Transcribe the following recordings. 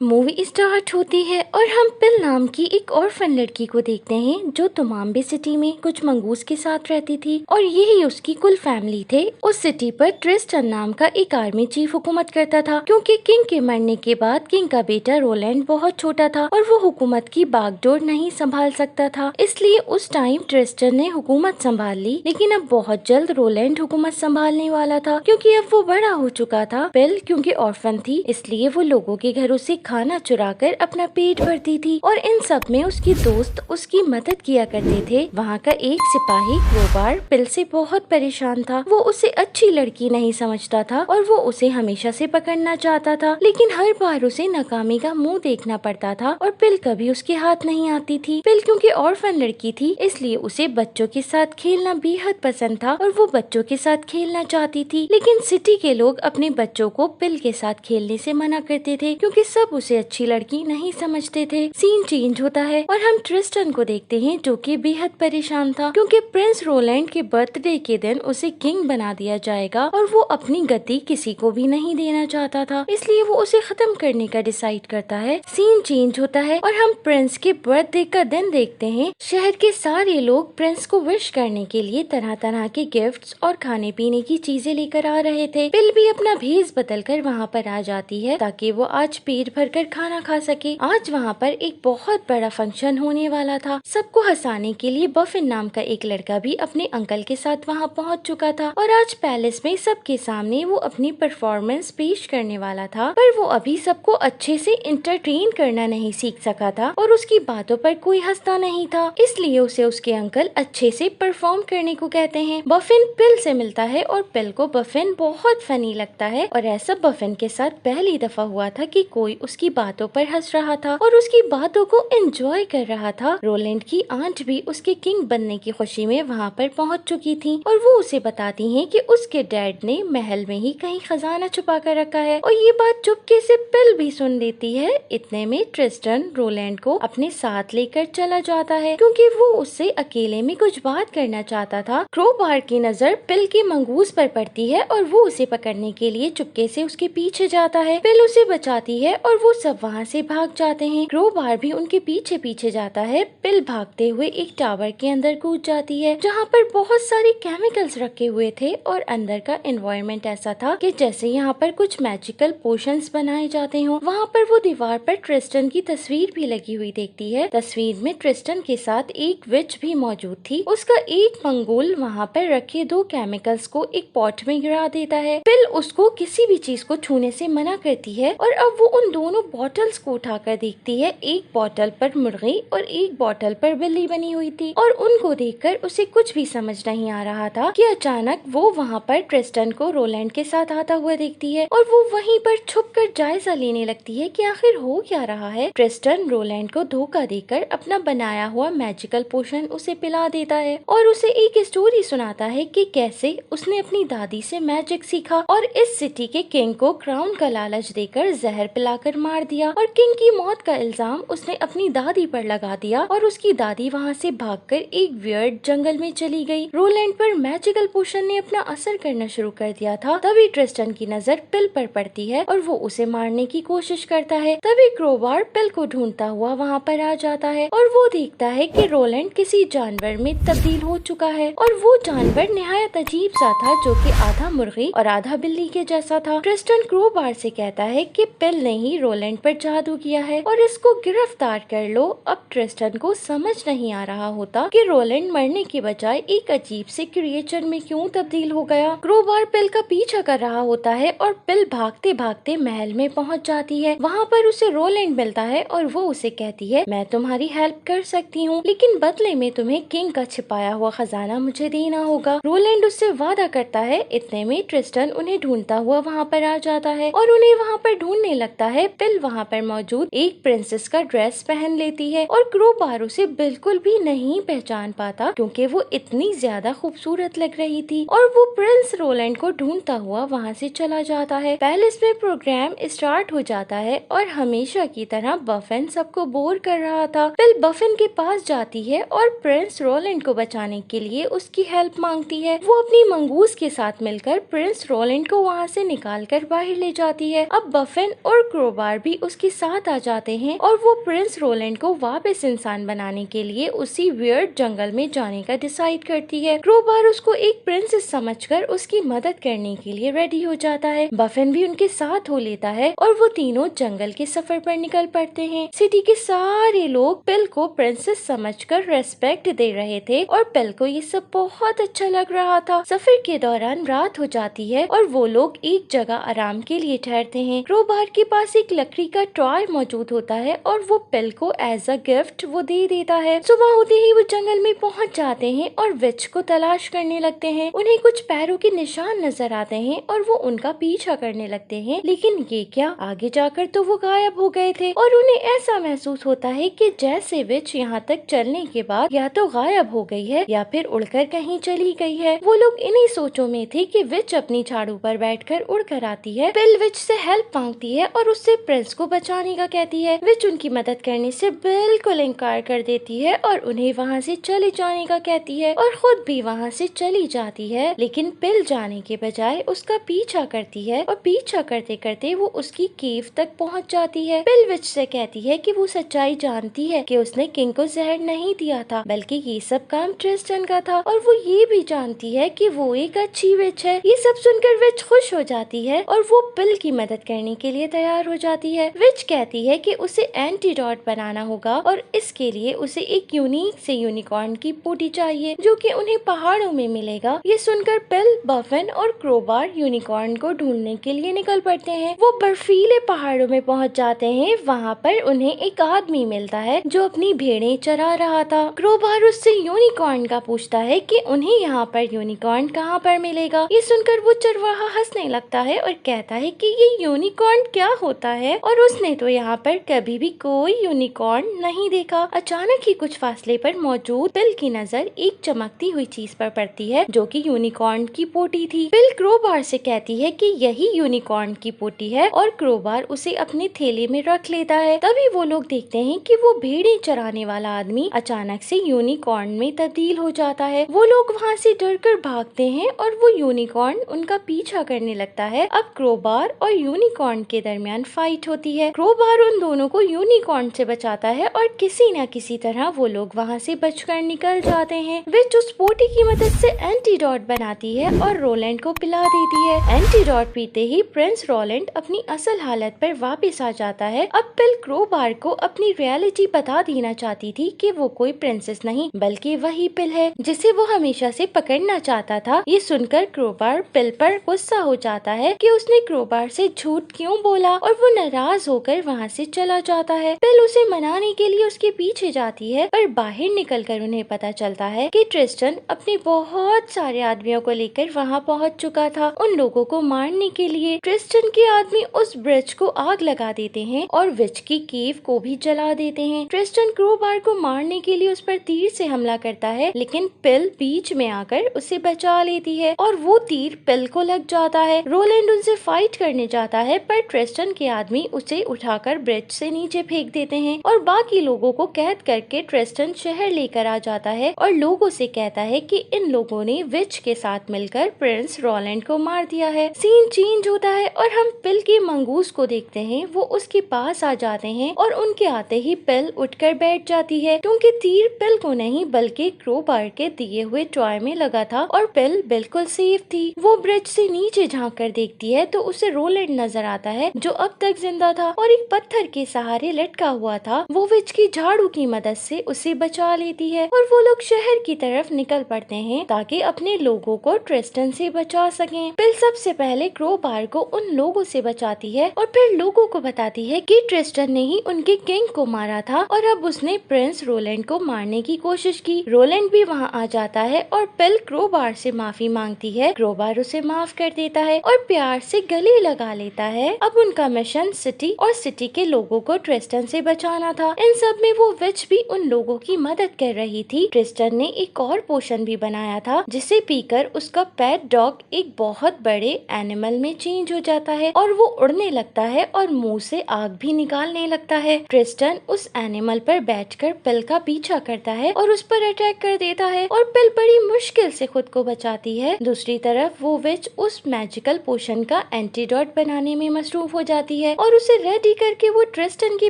Movie start होती है और हम पिल नाम की एक ऑर्फन लड़की को देखते हैं जो तुमाम्बे सिटी में कुछ मंगूस के साथ रहती थी और यही उसकी कुल फैमिली थे। उस सिटी पर ट्रिस्टन नाम का एक आर्मी चीफ हुकूमत करता था क्योंकि किंग के मरने के बाद किंग का बेटा रोलैंड बहुत छोटा था और वो हुकूमत की बागडोर नहीं संभाल सकता था, इसलिए उस टाइम ट्रिस्टन ने हुकूमत संभाल ली। लेकिन अब बहुत जल्द रोलैंड हुकूमत संभालने वाला था क्योंकि अब वो बड़ा हो चुका था। पिल क्योंकि ऑर्फन थी इसलिए वो लोगों के घरों से खाना चुराकर अपना पेट भरती थी और इन सब में उसकी दोस्त उसकी मदद किया करते थे। वहाँ का एक सिपाही क्रोबार पिल से बहुत परेशान था। वो उसे अच्छी लड़की नहीं समझता था और वो उसे हमेशा से पकड़ना चाहता था, लेकिन हर बार उसे नाकामी का मुंह देखना पड़ता था और पिल कभी उसके हाथ नहीं आती थी। पिल क्योंकि ऑर्फन लड़की थी इसलिए उसे बच्चों के साथ खेलना बेहद पसंद था और वो बच्चों के साथ खेलना चाहती थी। लेकिन सिटी के लोग अपने बच्चों को पिल के साथ खेलने से मना करते थे क्योंकि सब उसे अच्छी लड़की नहीं समझते थे। सीन चेंज होता है और हम ट्रिस्टन को देखते हैं जो कि बेहद परेशान था क्योंकि प्रिंस रोलैंड के बर्थडे के दिन उसे किंग बना दिया जाएगा और वो अपनी गद्दी किसी को भी नहीं देना चाहता था, इसलिए वो उसे खत्म करने का डिसाइड करता है। सीन चेंज होता है और हम प्रिंस के बर्थडे का दिन देखते हैं। शहर के सारे लोग प्रिंस को विश करने के लिए तरह तरह के गिफ्ट्स और खाने पीने की चीजें लेकर आ रहे थे। पिल भी अपना भेष बदल कर वहाँ पर आ जाती है ताकि वो आज पेट भरकर खाना खा सके। आज वहाँ पर एक बहुत बड़ा फंक्शन होने वाला था। सबको हंसाने के लिए बफिन नाम का एक लड़का भी अपने अंकल के साथ वहाँ पहुँच चुका था और आज पैलेस में सबके सामने वो अपनी परफॉर्मेंस पेश करने वाला था, पर वो अभी सबको अच्छे से इंटरटेन करना नहीं सीख सका था और उसकी बातों पर कोई हंसता नहीं था, इसलिए उसे उसके अंकल अच्छे से परफॉर्म करने को कहते हैं। बफिन पिल से मिलता है और पिल को बफिन बहुत फनी लगता है और ऐसा बफिन के साथ पहली दफा हुआ था कि कोई उसकी बातों पर हंस रहा था और उसकी बातों को एंजॉय कर रहा था। रोलैंड की आंट भी उसके किंग बनने की खुशी में वहाँ पर पहुँच चुकी थी और वो उसे बताती हैं कि उसके डैड ने महल में ही कहीं खजाना छुपा कर रखा है और ये बात चुपके से पिल भी सुन लेती है। इतने में ट्रिस्टन रोलैंड को अपने साथ लेकर चला जाता है क्योंकि वो उससे अकेले में कुछ बात करना चाहता था। क्रोबार की नजर पिल के मंगूस पर पड़ती है और वो उसे पकड़ने के लिए चुपके से उसके पीछे जाता है। पिल उसे बचाती है और वो सब वहाँ से भाग जाते हैं। क्रोबार भी उनके पीछे पीछे जाता है। पिल भागते हुए एक टावर के अंदर कूद जाती है जहाँ पर बहुत सारे केमिकल्स रखे हुए थे और अंदर का एनवायरनमेंट ऐसा था कि जैसे यहाँ पर कुछ मैजिकल पोशंस बनाए जाते हो। वहाँ पर वो दीवार पर ट्रिस्टन की तस्वीर भी लगी हुई देखती है। तस्वीर में ट्रिस्टन के साथ एक विच भी मौजूद थी। उसका एक मंगोल वहाँ पर रखे दो केमिकल्स को एक पॉट में गिरा देता है। पिल उसको किसी भी चीज को छूने से मना करती है और अब वो उन दोनों बॉटल्स को उठाकर देखती है। एक बॉटल पर मुर्गी और एक बॉटल पर बिल्ली बनी हुई थी और उनको देखकर उसे कुछ भी समझ नहीं आ रहा था कि अचानक वो वहाँ पर ट्रिस्टन को रोलैंड के साथ आता हुआ देखती है और वो वहीं पर छुपकर जायजा लेने लगती है कि आखिर हो क्या रहा है। ट्रिस्टन रोलैंड को धोखा देकर अपना बनाया हुआ मैजिकल पोशन उसे पिला देता है और उसे एक स्टोरी सुनाता है कि कैसे उसने अपनी दादी से मैजिक सीखा और इस सिटी के किंग को क्राउन का लालच देकर जहर पिलाकर मार दिया और किंग की मौत का इल्जाम उसने अपनी दादी पर लगा दिया और उसकी दादी वहाँ से भागकर एक वियर्ड जंगल में चली गई। रोलैंड पर मैजिकल पोशन ने अपना असर करना शुरू कर दिया था। तभी ट्रिस्टन की नजर पिल पर पड़ती है और वो उसे मारने की कोशिश करता है। तभी क्रोबार पिल को ढूंढता हुआ वहाँ पर आ जाता है और वो देखता है कि रोलैंड किसी जानवर में तब्दील हो चुका है और वो जानवर निहायत अजीब सा था जो कि आधा मुर्गी और आधा बिल्ली के जैसा था। ट्रिस्टन क्रोबार से कहता है कि पिल ने ही रोलैंड पर जादू किया है और इसको गिरफ्तार कर लो। अब ट्रिस्टन को समझ नहीं आ रहा होता कि रोलैंड मरने के बजाय एक अजीब से क्रिएचर में क्यों तब्दील हो गया। क्रोबार पिल का पीछा कर रहा होता है और पिल भागते भागते महल में पहुंच जाती है। वहाँ पर उसे रोलैंड मिलता है और वो उसे कहती है मैं तुम्हारी हेल्प कर सकती हूँ लेकिन बदले में तुम्हें किंग का छिपाया हुआ खजाना मुझे देना होगा। रोलैंड उससे वादा करता है। इतने में ट्रिस्टन उन्हें ढूंढता हुआ वहाँ पर आ जाता है और उन्हें वहाँ पर ढूंढने लगता है। पिल वहाँ पर मौजूद एक प्रिंसेस का ड्रेस पहन लेती है और क्रोबार उसे बिल्कुल भी नहीं पहचान पाता क्योंकि वो इतनी ज्यादा खूबसूरत लग रही थी और वो प्रिंस रोलैंड को ढूंढता हुआ वहाँ से चला जाता है। पैलेस में प्रोग्राम स्टार्ट हो जाता है और हमेशा की तरह बफिन सबको बोर कर रहा था। पिल बफिन के पास जाती है और प्रिंस रोलैंड को बचाने के लिए उसकी हेल्प मांगती है। वो अपनी मंगूस के साथ मिलकर प्रिंस रोलैंड को वहाँ से निकाल कर बाहर ले जाती है। अब बफिन और क्रोबार क्रोबार भी उसके साथ आ जाते हैं और वो प्रिंस रोलैंड को वापस इंसान बनाने के लिए उसी वियर्ड जंगल में जाने का डिसाइड करती है। क्रोबार उसको एक प्रिंसेस समझकर उसकी मदद करने के लिए रेडी हो जाता है। बफन भी उनके साथ हो लेता है और वो तीनों जंगल के सफर पर निकल पड़ते हैं। सिटी के सारे लोग पिल को प्रिंसेस समझकर रेस्पेक्ट दे रहे थे और पिल को ये सब बहुत अच्छा लग रहा था। सफर के दौरान रात हो जाती है और वो लोग एक जगह आराम के लिए ठहरते हैं। क्रोबार के पास एक लकड़ी का टॉय मौजूद होता है और वो पिल को एज अ गिफ्ट वो दे देता है। सुबह होते ही वो जंगल में पहुंच जाते हैं और विच को तलाश करने लगते हैं। उन्हें कुछ पैरों के निशान नजर आते हैं और वो उनका पीछा करने लगते हैं, लेकिन ये क्या, आगे जाकर तो वो गायब हो गए थे और उन्हें ऐसा महसूस होता है कि जैसे विच यहाँ तक चलने के बाद या तो गायब हो गई है या फिर उड़कर कहीं चली गई है। वो लोग इन्हीं सोचों में थे कि विच अपनी झाड़ू पर बैठकर उड़कर आती है। पिल विच से हेल्प मांगती है और उससे प्रिंस को बचाने का कहती है। विच उनकी मदद करने से बिल्कुल इनकार कर देती है और उन्हें वहाँ से चले जाने का कहती है और खुद भी वहाँ से चली जाती है, लेकिन पिल जाने के बजाय उसका पीछा करती है और पीछा करते करते वो उसकी केव तक पहुँच जाती है। पिल विच से कहती है कि वो सच्चाई जानती है कि उसने किंग को जहर नहीं दिया था, बल्कि ये सब काम ट्रिस्टन का था और वो ये भी जानती है कि वो एक अच्छी विच है। ये सब सुनकर विच खुश हो जाती है और वो पिल की मदद करने के लिए तैयार हो जाती है। विच कहती है कि उसे एंटीडोट बनाना होगा और इसके लिए उसे एक यूनिक से यूनिकॉर्न की पोटी चाहिए जो कि उन्हें पहाड़ों में मिलेगा। ये सुनकर पिल, बफन और क्रोबार यूनिकॉर्न को ढूंढने के लिए निकल पड़ते हैं। वो बर्फीले पहाड़ों में पहुंच जाते हैं। वहाँ पर उन्हें एक आदमी मिलता है जो अपनी भेड़ें चरा रहा था। क्रोबार उससे यूनिकॉर्न का पूछता है कि उन्हें यहाँ पर यूनिकॉर्न कहाँ पर मिलेगा। ये सुनकर वो चरवाहा हंसने लगता है और कहता है कि ये यूनिकॉर्न क्या होता है और उसने तो यहाँ पर कभी भी कोई यूनिकॉर्न नहीं देखा। अचानक ही कुछ फासले पर मौजूद पिल की नजर एक चमकती हुई चीज पर पड़ती है जो कि यूनिकॉर्न की पोटी थी। पिल क्रोबार से कहती है कि यही यूनिकॉर्न की पोटी है और क्रोबार उसे अपने थैले में रख लेता है। तभी वो लोग देखते हैं कि वो भेड़ें चराने वाला आदमी अचानक से यूनिकॉर्न में तब्दील हो जाता है। वो लोग वहाँ से डरकर भागते हैं और वो यूनिकॉर्न उनका पीछा करने लगता है। अब क्रोबार और यूनिकॉर्न के दरमियान फाइट होती है। क्रोबार उन दोनों को यूनिकॉर्न से बचाता है और किसी न किसी तरह वो लोग वहाँ से बचकर निकल जाते हैं। विच उस पोटी की मदद से एंटीडोट बनाती है और रोलैंड को पिला देती है। एंटीडोट पीते ही प्रिंस रोलैंड अपनी असल हालत पर वापस आ जाता है। अब पिल क्रोबार को अपनी रियलिटी बता देना चाहती थी कि वो कोई प्रिंसेस नहीं बल्कि वही पिल है जिसे वो हमेशा से पकड़ना चाहता था। ये सुनकर क्रोबार पिल पर गुस्सा हो जाता है कि उसने क्रोबार से झूठ क्यों बोला और वो नाराज होकर वहाँ से चला जाता है। पिल उसे मनाने के लिए उसके पीछे जाती है पर बाहर निकलकर उन्हें पता चलता है कि ट्रिस्टन अपने बहुत सारे आदमियों को लेकर वहाँ पहुँच चुका था उन लोगों को मारने के लिए। ट्रिस्टन के आदमी उस ब्रिज को आग लगा देते हैं और विच की केव को भी जला देते हैं। ट्रिस्टन क्रोबार को मारने के लिए उस पर तीर से हमला करता है, लेकिन पिल बीच में आकर उसे बचा लेती है और वो तीर पिल को लग जाता है। रोलैंड उनसे फाइट करने जाता है पर ट्रिस्टन के आदमी उसे उठाकर ब्रिज से नीचे फेंक देते हैं और बाकी लोगों को कैद करके ट्रिस्टन शहर लेकर आ जाता है और लोगों से कहता है कि इन लोगों ने विच के साथ मिलकर प्रिंस रोलैंड को मार दिया है। सीन चेंज होता है और हम पिल के मंगूस को देखते हैं। वो उसके पास आ जाते हैं और उनके आते ही पिल उठकर बैठ जाती है क्योंकि तीर पिल को नहीं बल्कि क्रोबार के दिए हुए टॉय में लगा था और पिल बिल्कुल सेफ थी। वो ब्रिज से नीचे झांक कर देखती है तो उसे रोलैंड नजर आता है जो अब तक जिंदा था और एक पत्थर के सहारे लटका हुआ था। वो विच की झाड़ू की मदद से उसे बचा लेती है और वो लोग शहर की तरफ निकल पड़ते हैं ताकि अपने लोगों को ट्रिस्टन से बचा सकें। पिल सबसे पहले क्रोबार को उन लोगों से बचाती है और फिर लोगों को बताती है कि ट्रिस्टन ने ही उनके किंग को मारा था और अब उसने प्रिंस रोलैंड को मारने की कोशिश की। रोलैंड भी वहाँ आ जाता है और पिल क्रोबार से माफी मांगती है। क्रोबार उसे माफ कर देता है और प्यार से गले लगा लेता है। अब उनका मिशन सिटी और सिटी के लोगों को ट्रिस्टन से बचाना था। इन सब में वो विच भी उन लोगों की मदद कर रही थी। ट्रिस्टन ने एक और पोशन भी बनाया था जिसे पीकर उसका पेट डॉग एक बहुत बड़े एनिमल में चेंज हो जाता है और वो उड़ने लगता है और मुंह से आग भी निकालने लगता है। ट्रिस्टन उस एनिमल पर बैठकर पिल का पीछा करता है और उस पर अटैक कर देता है और पिल बड़ी मुश्किल से खुद को बचाती है। दूसरी तरफ वो विच उस मैजिकल पोशन का एंटीडोट बनाने में मसरूफ हो जाती है और उसे रेडी करके वो ट्रिस्टन के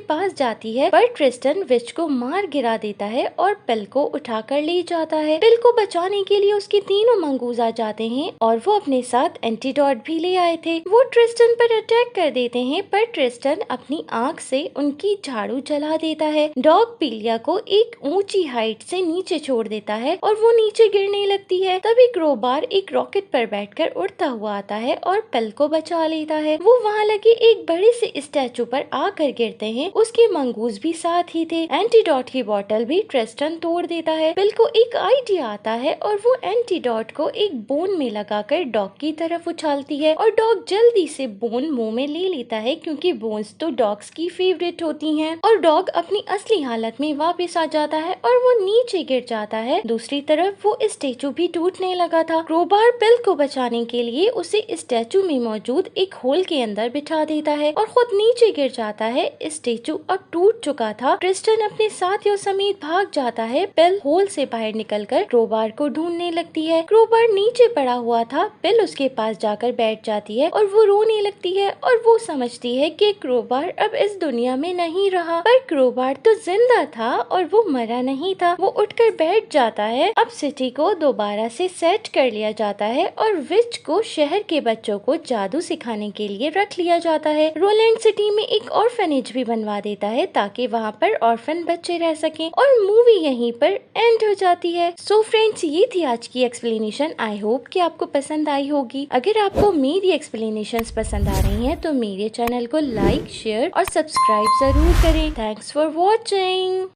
पास जाती है, पर ट्रिस्टन विच को मार गिरा देता है और पिल को उठाकर ले जाता है। पिल को बचाने के लिए उसके तीनों मंगूज आ जाते हैं और वो अपने साथ एंटीडोट भी ले आए थे। वो ट्रिस्टन पर अटैक कर देते हैं, पर ट्रिस्टन अपनी आंख से उनकी झाड़ू जला देता है। डॉग पीलिया को एक ऊंची हाइट से नीचे छोड़ देता है और वो नीचे गिरने लगती है। तभी क्रोबार एक रॉकेट पर बैठकर उड़ता हुआ आता है और पिल को बचा लेता है। वो वहाँ लगे एक बड़े से स्टैचू पर आकर गिरते हैं। उसके मंगूज भी साथ ही थे। एंटीडोट की बोतल भी ट्रिस्टन तोड़ देता है। पिल को एक आइडिया आता है और वो एंटीडोट को एक बोन में लगाकर डॉग की तरफ उछालती है और डॉग जल्दी से बोन मुंह में ले लेता है, क्योंकि बोन्स तो डॉग्स की फेवरेट होती हैं। और डॉग अपनी असली हालत में वापस आ जाता है और वो नीचे गिर जाता है। दूसरी तरफ वो स्टैचू भी टूटने लगा था। क्रोबार पिल को बचाने के लिए उसे स्टैचू में मौजूद एक होल के अंदर बिठा देता है और खुद नीचे गिर जाता है। स्टैचू अब टूट चुका था। ट्रिस्टन अपने साथियों समेत भाग जाता है। पिल होल से बाहर निकलकर क्रोबार को ढूंढने लगती है। क्रोबार नीचे पड़ा हुआ था। पिल उसके पास जाकर बैठ जाती है और वो रोने लगती है और वो समझती है कि क्रोबार अब इस दुनिया में नहीं रहा, पर क्रोबार तो जिंदा था और वो मरा नहीं था। वो उठकर बैठ जाता है। अब सिटी को दोबारा से सेट कर लिया जाता है और विच को शहर के बच्चों को जादू सिखाने के लिए रख लिया जाता है। रोलैंड सिटी में एक ऑर्फनेज भी बनवा देता है ताकि वहाँ पर ऑर्फन बच्चे रह सकें और मूवी यहीं पर एंड हो जाती है। सो फ्रेंड्स, ये थी आज की एक्सप्लेनेशन। आई होप कि आपको पसंद आई होगी। अगर आपको मेरी एक्सप्लेनेशंस पसंद आ रही हैं तो मेरे चैनल को लाइक, शेयर और सब्सक्राइब जरूर करें। Thanks for watching.